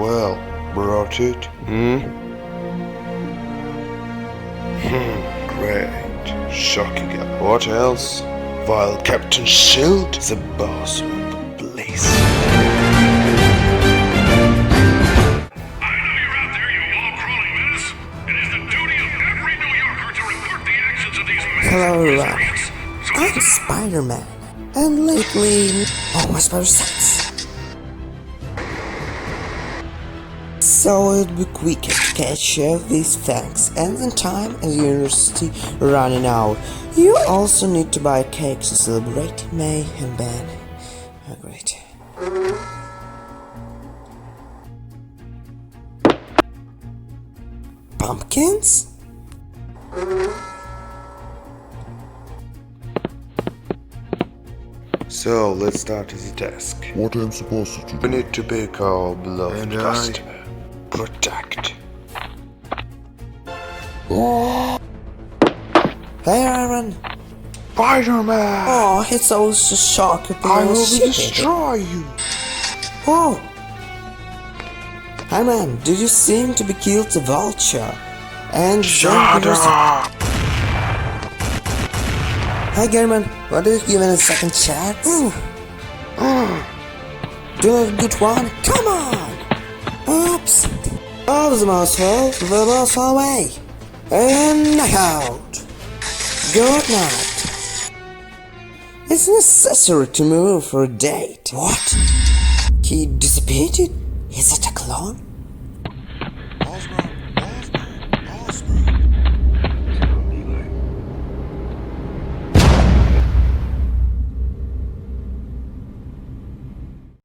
Well, brought it? Great. Shocking. What else? While Captain Shield is the boss of the place. I know you're out there, you wall-crawling menace. It is the duty of every New Yorker to report the actions of these men. Hello, everyone. I'm Spider-Man, and lately, all my spider sucks. So it'd be quicker to catch up these facts, and in time as university running out, you also need to buy a cake to celebrate May and Ben. Oh, great. Pumpkins? So, let's start the task. What I'm supposed to do? We need to pick our beloved customer. Protect. Hey, Iron. Spider-Man! Oh, it's always a shock at the I will shit. destroy you! Oh! Hey man, did you seem to be killed the vulture? And Shut up! Hey German, what are you giving a second chance? Do you have a good one? Come on! Oops! Oh, the mouse fell away! And out! Good night! It's necessary to move for a date. What? He disappeared? Is it a clone?